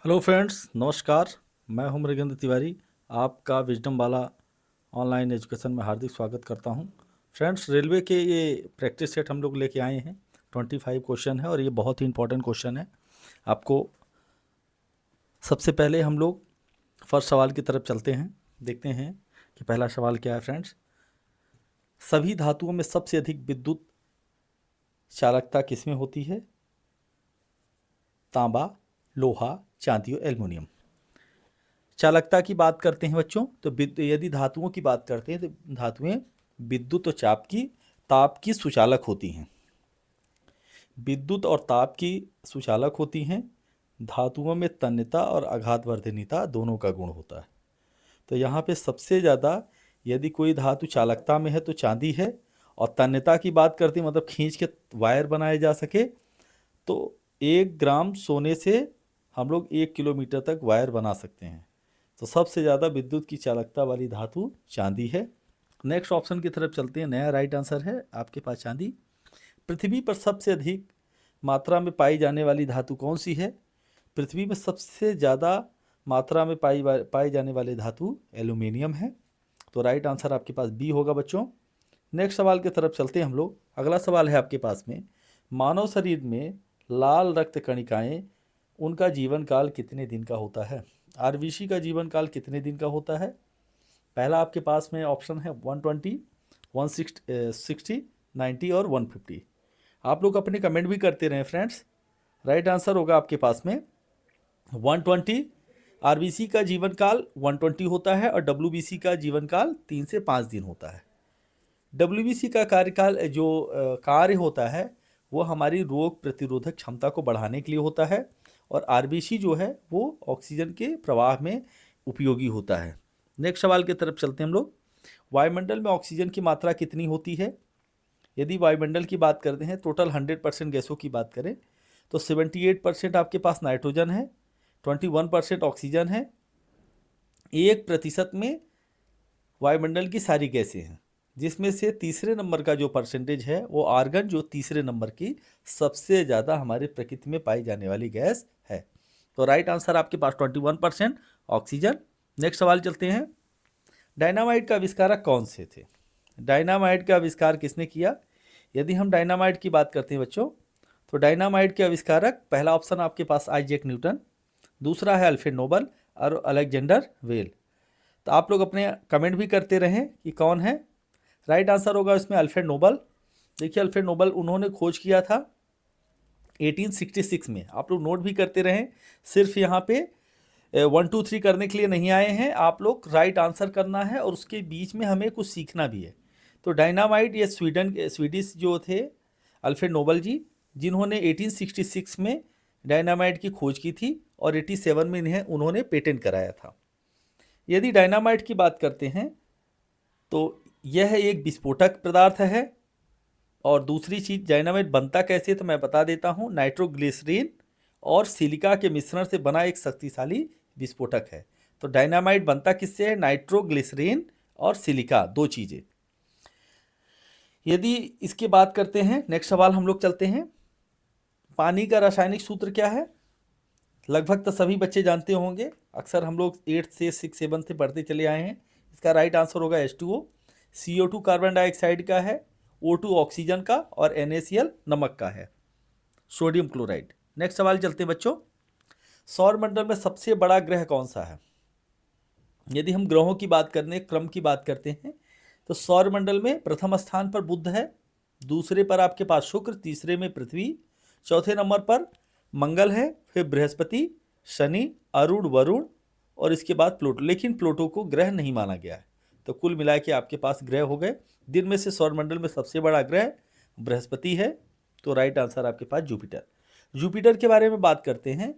Hello friends, नमस्कार। मैं हूं मृगेंद्र तिवारी। आपका विजडम वाला ऑनलाइन एजुकेशन में हार्दिक स्वागत करता हूं। फ्रेंड्स, रेलवे के ये प्रैक्टिस सेट हम लोग लेके आए हैं। 25 क्वेश्चन है और ये बहुत ही इंपॉर्टेंट क्वेश्चन है। आपको सबसे पहले हम लोग फर्स्ट सवाल की तरफ चलते हैं। देखते हैं कि पहला सवाल क्या है। फ्रेंड्स, सभी धातुओं में सबसे अधिक विद्युत चालकता किसमें होती है? तांबा, लोहा, चांदी और एल्युमिनियम। चालकता की बात करते हैं बच्चों, तो यदि धातुओं की बात करते हैं तो धातुएं विद्युत और ताप की सुचालक होती हैं। विद्युत और ताप की सुचालक होती हैं। धातुओं में तन्यता और आघातवर्धनीयता दोनों का गुण होता है। तो यहाँ पे सबसे ज़्यादा यदि कोई धातु चालकता में है तो चांदी है। और तन्यता की बात करते हैं, मतलब खींच के वायर बनाए जा सके, तो 1 ग्राम सोने से हम लोग 1 किलोमीटर तक वायर बना सकते हैं। तो सबसे ज़्यादा विद्युत की चालकता वाली धातु चांदी है। नेक्स्ट ऑप्शन की तरफ चलते हैं। नया राइट आंसर है आपके पास चांदी। पृथ्वी पर सबसे अधिक मात्रा में पाई जाने वाली धातु कौन सी है? पृथ्वी में सबसे ज़्यादा मात्रा में पाई जाने वाली धातु एल्यूमिनियम है। तो राइट आंसर आपके पास बी होगा बच्चों। नेक्स्ट सवाल की तरफ चलते हैं हम लोग। अगला सवाल है आपके पास में, मानव शरीर में लाल रक्त कणिकाएं, उनका जीवन काल कितने दिन का होता है? आरबीसी का जीवन काल कितने दिन का होता है? पहला आपके पास में ऑप्शन है 120, 160, 90 और 150। आप लोग अपने कमेंट भी करते रहें फ्रेंड्स। राइट आंसर होगा आपके पास में 120। आरबीसी का जीवन काल 120 होता है और डब्ल्यूबीसी का जीवन काल 3 से 5 दिन होता है। डब्ल्यूबीसी का कार्यकाल जो कार्य होता है वो हमारी रोग प्रतिरोधक क्षमता को बढ़ाने के लिए होता है। और आरबीसी जो है वो ऑक्सीजन के प्रवाह में उपयोगी होता है। नेक्स्ट सवाल की तरफ चलते हैं हम लोग। वायुमंडल में ऑक्सीजन की मात्रा कितनी होती है? यदि वायुमंडल की बात करते हैं, टोटल 100% गैसों की बात करें, तो 78% आपके पास नाइट्रोजन है, 21% ऑक्सीजन है, 1% में वायुमंडल की सारी गैसें हैं, जिसमें से तीसरे नंबर का जो परसेंटेज है वो आर्गन, जो तीसरे नंबर की सबसे ज़्यादा हमारी प्रकृति में पाई जाने वाली गैस है। तो राइट आंसर आपके पास 21% ऑक्सीजन। नेक्स्ट सवाल चलते हैं। डायनामाइट का आविष्कारक कौन से थे? डायनामाइट का आविष्कार किसने किया? यदि हम डायनामाइट की बात करते हैं बच्चों, तो डायनामाइट के आविष्कारक, पहला ऑप्शन आपके पास आइजैक न्यूटन, दूसरा है अल्फ्रेड नोबल और अलेक्जेंडर वेल। तो आप लोग अपने कमेंट भी करते रहें कि कौन है। राइट आंसर होगा इसमें अल्फ्रेड नोबल। देखिए, अल्फ्रेड नोबल उन्होंने खोज किया था 1866 में। आप लोग नोट भी करते रहें। सिर्फ यहाँ पे 1 2 3 करने के लिए नहीं आए हैं, आप लोग राइट आंसर करना है और उसके बीच में हमें कुछ सीखना भी है। तो डायनामाइट ये स्वीडिश जो थे अल्फ्रेड नोबल जी, जिन्होंने 1866 में डायनामाइट की खोज की थी और 87 में इन्हें उन्होंने पेटेंट कराया था। यदि डायनामाइट की बात करते हैं तो यह एक विस्फोटक पदार्थ है। और दूसरी चीज़, डायनामाइट बनता कैसे, तो मैं बता देता हूँ। नाइट्रोग्लिसरीन और सिलिका के मिश्रण से बना एक शक्तिशाली विस्फोटक है। तो डायनामाइट बनता किससे है? नाइट्रोग्लिसरीन और सिलिका, दो चीज़ें। यदि इसकी बात करते हैं, नेक्स्ट सवाल हम लोग चलते हैं। पानी का रासायनिक सूत्र क्या है? लगभग तो सभी बच्चे जानते होंगे, अक्सर हम लोग 8 से 6 7 से पढ़ते चले आए हैं। इसका राइट आंसर होगा H2O। CO2 कार्बन डाइऑक्साइड का है, O2 ऑक्सीजन का और NaCl नमक का है, सोडियम क्लोराइड। नेक्स्ट सवाल चलते हैं बच्चों। सौरमंडल में सबसे बड़ा ग्रह कौन सा है? यदि हम ग्रहों की बात करने क्रम की बात करते हैं, तो सौरमंडल में प्रथम स्थान पर बुध है, दूसरे पर आपके पास शुक्र, तीसरे में पृथ्वी, चौथे नंबर पर मंगल है, फिर बृहस्पति, शनि, अरुण, वरुण और इसके बाद प्लूटो। लेकिन प्लूटो को ग्रह नहीं माना गया है। तो कुल मिला के आपके पास ग्रह हो गए। दिन में से सौरमंडल में सबसे बड़ा ग्रह बृहस्पति है। तो राइट आंसर आपके पास जुपिटर। जुपिटर के बारे में बात करते हैं।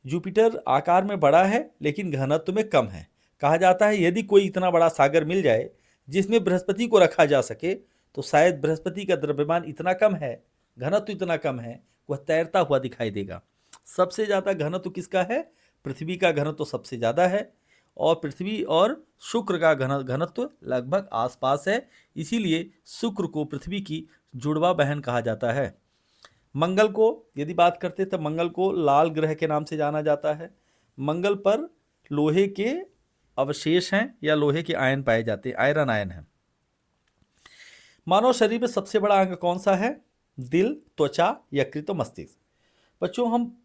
जुपिटर आकार में बड़ा है लेकिन घनत्व में कम है। कहा जाता है यदि कोई इतना बड़ा सागर मिल जाए जिसमें बृहस्पति को रखा जा सके, तो शायद बृहस्पति का द्रव्यमान इतना कम है, घनत्व इतना कम है, वह तैरता हुआ दिखाई देगा। सबसे ज़्यादा घनत्व किसका है? पृथ्वी का घनत्व सबसे ज़्यादा है और पृथ्वी और शुक्र का घनत्व लगभग आसपास है। इसीलिए शुक्र को पृथ्वी की जुड़वा बहन कहा जाता है। मंगल को यदि बात करते तो मंगल को लाल ग्रह के नाम से जाना जाता है। मंगल पर लोहे के अवशेष हैं या लोहे के आयन पाए जाते हैं, आयरन आयन है। मानव शरीर में सबसे बड़ा अंग कौन सा है? दिल, त्वचा, यकृत और मस्तिष्क। बच्चों, हम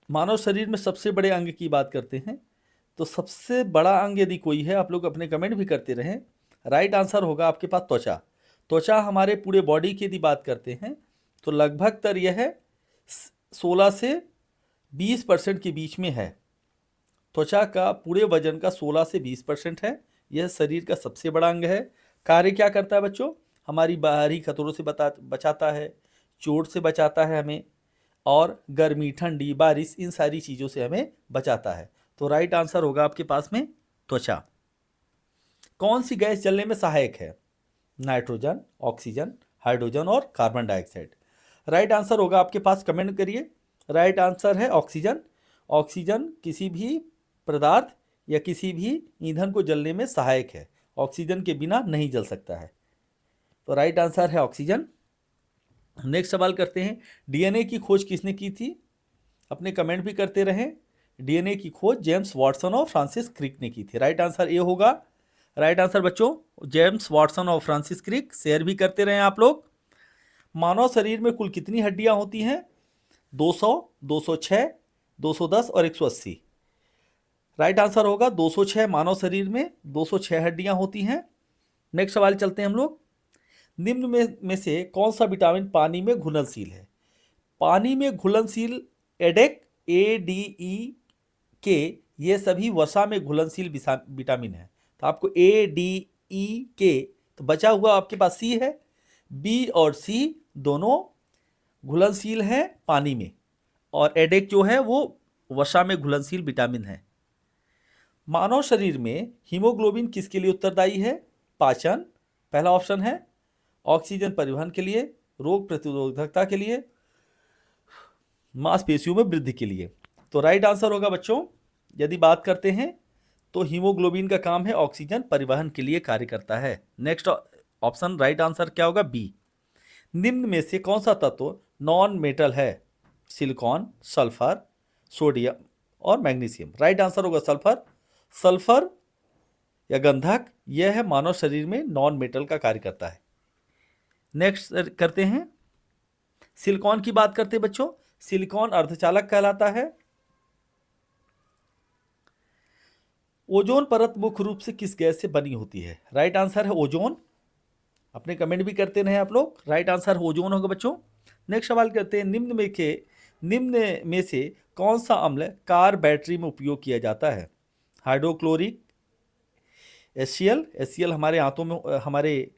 मानव शरीर में सबसे बड़े अंग की बात करते हैं, तो सबसे बड़ा अंग यदि कोई है, आप लोग अपने कमेंट भी करते रहें, राइट आंसर होगा आपके पास त्वचा। त्वचा हमारे पूरे बॉडी की यदि बात करते हैं तो लगभग तर यह 16 से 20% के बीच में है। त्वचा का पूरे वजन का 16 से 20% है। यह शरीर का सबसे बड़ा अंग है। कार्य क्या करता है बच्चों? हमारी बाहरी खतरों से बचाता है, चोट से बचाता है हमें, और गर्मी, ठंडी, बारिश, इन सारी चीज़ों से हमें बचाता है। तो राइट आंसर होगा आपके पास में त्वचा। कौन सी गैस जलने में सहायक है? नाइट्रोजन, ऑक्सीजन, हाइड्रोजन और कार्बन डाइऑक्साइड। राइट आंसर होगा आपके पास, कमेंट करिए। राइट आंसर है ऑक्सीजन। ऑक्सीजन किसी भी पदार्थ या किसी भी ईंधन को जलने में सहायक है। ऑक्सीजन के बिना नहीं जल सकता है। तो राइट आंसर है ऑक्सीजन। नेक्स्ट सवाल करते हैं, डीएनए की खोज किसने की थी? अपने कमेंट भी करते रहें। डीएनए की खोज जेम्स वाटसन और फ्रांसिस क्रिक ने की थी। राइट आंसर ए होगा। राइट आंसर बच्चों जेम्स वाटसन और फ्रांसिस क्रिक। शेयर भी करते रहें आप लोग। मानव शरीर में कुल कितनी हड्डियां होती हैं? 200, 206, 210 और 180। राइट आंसर होगा 206। मानव शरीर में 206 हड्डियां होती हैं। नेक्स्ट सवाल चलते हैं हम लोग। निम्न में से कौन सा विटामिन पानी में घुलनशील है? पानी में घुलनशील एडेक, ADE, ये सभी वसा में घुलनशील विटामिन है। तो आपको ADE, तो बचा हुआ आपके पास सी है। बी और सी दोनों घुलनशील है पानी में, और एडेक जो है वो वसा में घुलनशील विटामिन है। मानव शरीर में हीमोग्लोबिन किसके लिए उत्तरदायी है? पाचन, पहला ऑप्शन है। ऑक्सीजन परिवहन के लिए, रोग प्रतिरोधकता के लिए, मांसपेशियों में वृद्धि के लिए। तो राइट आंसर होगा बच्चों, यदि बात करते हैं तो हीमोग्लोबिन का काम है ऑक्सीजन परिवहन के लिए कार्य करता है। नेक्स्ट ऑप्शन राइट आंसर क्या होगा? बी। निम्न में से कौन सा तत्व नॉन मेटल है? सिलिकॉन, सल्फर, सोडियम और मैग्नीशियम। राइट आंसर होगा सल्फर। सल्फर या गंधक यह है मानव शरीर में नॉन मेटल का कार्य करता है। नेक्स्ट करते हैं, सिलिकॉन की बात करते हैं बच्चों। सिलिकॉन अर्धचालक कहलाता है। ओजोन परत मुख्य रूप से किस गैस से बनी होती है? राइट आंसर है ओजोन। अपने कमेंट भी करते रहे आप लोग। राइट आंसर ओजोन होगा बच्चों। नेक्स्ट सवाल करते हैं, निम्न में से कौन सा अम्ल कार बैटरी में उपयोग किया जाता है? हाइड्रोक्लोरिक, HCl हमारे आंतों में, हमारे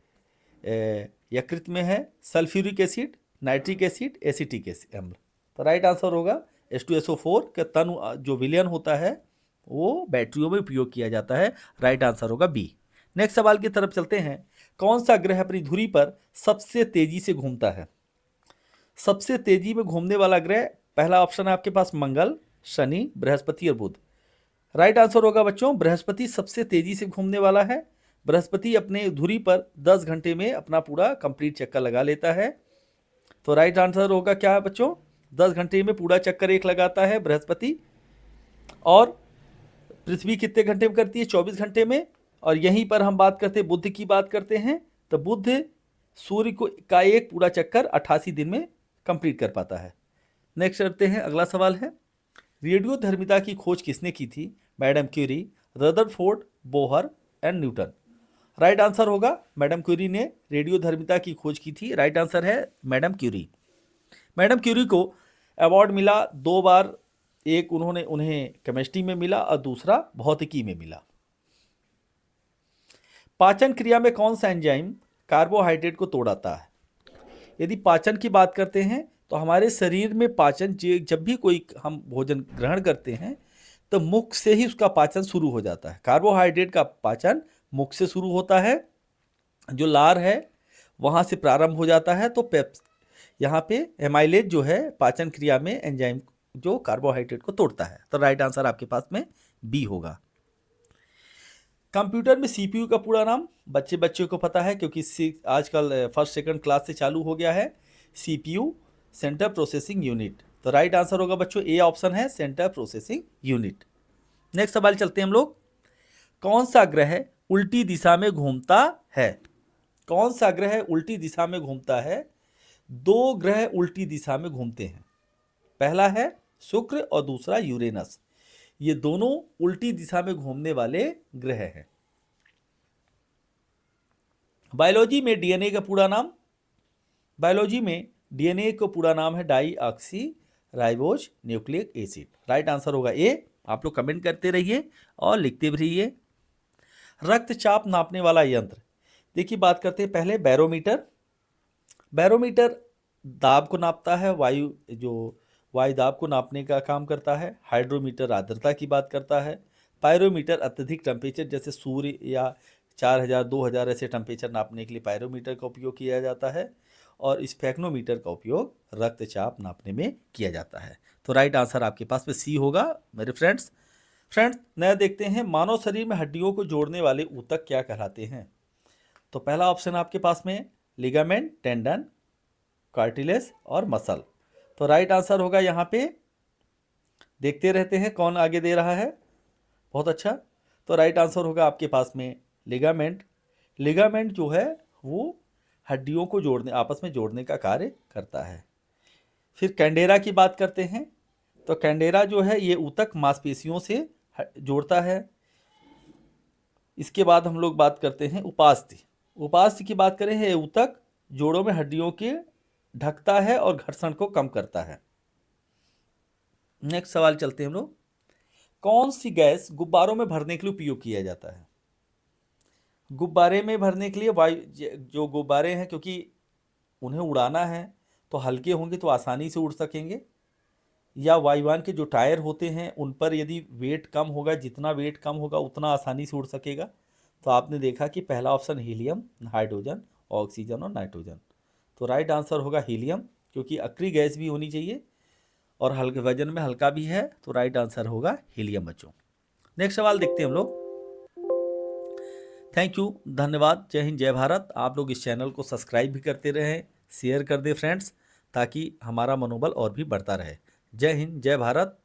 यकृत में है। Sulphuric acid, nitric acid, acetic acid अम्ल। तो राइट आंसर होगा H2SO4 का तन जो विलयन होता है वो बैटरियों में उपयोग किया जाता है। राइट आंसर होगा बी। नेक्स्ट सवाल की तरफ चलते हैं, कौन सा ग्रह अपनी धुरी पर सबसे तेजी से घूमता है? सबसे तेजी में घूमने वाला ग्रह, पहला ऑप्शन है आपके पास मंगल, शनि, बृहस्पति और बुध। राइट आंसर होगा बच्चों बृहस्पति सबसे तेजी से घूमने वाला है। बृहस्पति अपने धुरी पर 10 घंटे में अपना पूरा कंप्लीट चक्कर लगा लेता है। तो राइट आंसर होगा क्या है बच्चों? 10 घंटे में पूरा चक्कर एक लगाता है बृहस्पति। और पृथ्वी कितने घंटे में करती है? 24 घंटे में। और यहीं पर हम बात करते हैं बुध की बात करते हैं, तो बुध सूर्य को का एक पूरा चक्कर 88 दिन में कंप्लीट कर पाता है। नेक्स्ट करते हैं, अगला सवाल है, रेडियोधर्मिता की खोज किसने की थी? Madam Curie, Rutherford, Bohr and Newton. Right answer होगा मैडम क्यूरी ने रेडियोधर्मिता की खोज की थी। राइट आंसर है मैडम क्यूरी। मैडम क्यूरी को अवार्ड मिला 2 बार। एक उन्हें केमिस्ट्री में मिला और दूसरा भौतिकी में मिला। पाचन क्रिया में कौन सा एंजाइम कार्बोहाइड्रेट को तोड़ाता है? यदि पाचन की बात करते हैं तो हमारे शरीर में पाचन, जब भी कोई हम भोजन ग्रहण करते हैं तो मुख से ही उसका पाचन शुरू हो जाता है। कार्बोहाइड्रेट का पाचन मुख से शुरू होता है, जो लार है वहाँ से प्रारंभ हो जाता है। तो यहाँ पे एमाइलेज जो है पाचन क्रिया में एंजाइम जो कार्बोहाइड्रेट को तोड़ता है। तो राइट आंसर आपके पास में बी होगा। कंप्यूटर में CPU का पूरा नाम बच्चे को पता है, क्योंकि आजकल फर्स्ट सेकंड क्लास से चालू हो गया है। CPU centre processing unit. तो राइट आंसर होगा बच्चों ए ऑप्शन है, सेंटर प्रोसेसिंग यूनिट। नेक्स्ट सवाल चलते हैं हम लोग। कौन सा ग्रह उल्टी दिशा में घूमता है? कौन सा ग्रह उल्टी दिशा में घूमता है? दो ग्रह उल्टी दिशा में घूमते हैं, पहला है शुक्र और दूसरा यूरेनस। ये दोनों उल्टी दिशा में घूमने वाले ग्रह हैं। बायोलॉजी में डीएनए का पूरा नाम, बायोलॉजी में डीएनए का पूरा नाम है deoxyribose nucleic acid. Right answer होगा ए। आप लोग कमेंट करते रहिए और लिखते भी रहिए। रक्तचाप नापने वाला यंत्र, देखिए बात करते हैं पहले बैरोमीटर। बैरोमीटर दाब को नापता है, वायु दाब को नापने का काम करता है। हाइड्रोमीटर आर्द्रता की बात करता है। पायरोमीटर अत्यधिक टेम्परेचर जैसे सूर्य या 4000 2000 ऐसे टेम्परेचर नापने के लिए पायरोमीटर का उपयोग किया जाता है। और स्पेक्ट्रोमीटर का उपयोग रक्तचाप नापने में किया जाता है। तो राइट आंसर आपके पास में सी होगा मेरे फ्रेंड्स। नया देखते हैं, मानव शरीर में हड्डियों को जोड़ने वाले ऊतक क्या कहलाते हैं? तो पहला ऑप्शन आपके पास में लिगामेंट, टेंडन, कार्टिलेज और मसल। तो राइट आंसर होगा यहाँ पे, देखते रहते हैं कौन आगे दे रहा है। बहुत अच्छा। तो राइट आंसर होगा आपके पास में लिगामेंट। लिगामेंट जो है वो हड्डियों को जोड़ने, आपस में जोड़ने का कार्य करता है। फिर कैंडेरा की बात करते हैं। तो कैंडेरा जो है ये ऊतक मांसपेशियों से जोड़ता है। इसके बाद हम लोग बात करते हैं उपास्थि। उपास्थि की बात करें, ये ऊतक जोड़ों में हड्डियों के ढकता है और घर्षण को कम करता है। नेक्स्ट सवाल चलते हैं हम लोग। कौन सी गैस गुब्बारों में भरने के लिए उपयोग किया जाता है? गुब्बारे में भरने के लिए जो गुब्बारे हैं, क्योंकि उन्हें उड़ाना है तो हल्के होंगे तो आसानी से उड़ सकेंगे, या वायुयान के जो टायर होते हैं उन पर यदि वेट कम होगा, जितना वेट कम होगा उतना आसानी से उड़ सकेगा। तो आपने देखा कि पहला ऑप्शन हीलियम, हाइड्रोजन, ऑक्सीजन और नाइट्रोजन। तो राइट आंसर होगा हीलियम, क्योंकि अक्री गैस भी होनी चाहिए और हल्के वजन में हल्का भी है। तो राइट आंसर होगा हीलियम बच्चों। नेक्स्ट सवाल देखते हैं हम लोग। थैंक यू, धन्यवाद। जय हिंद, जय भारत। आप लोग इस चैनल को सब्सक्राइब भी करते रहें, शेयर कर दें फ्रेंड्स, ताकि हमारा मनोबल और भी बढ़ता रहे। जय हिंद, जय भारत।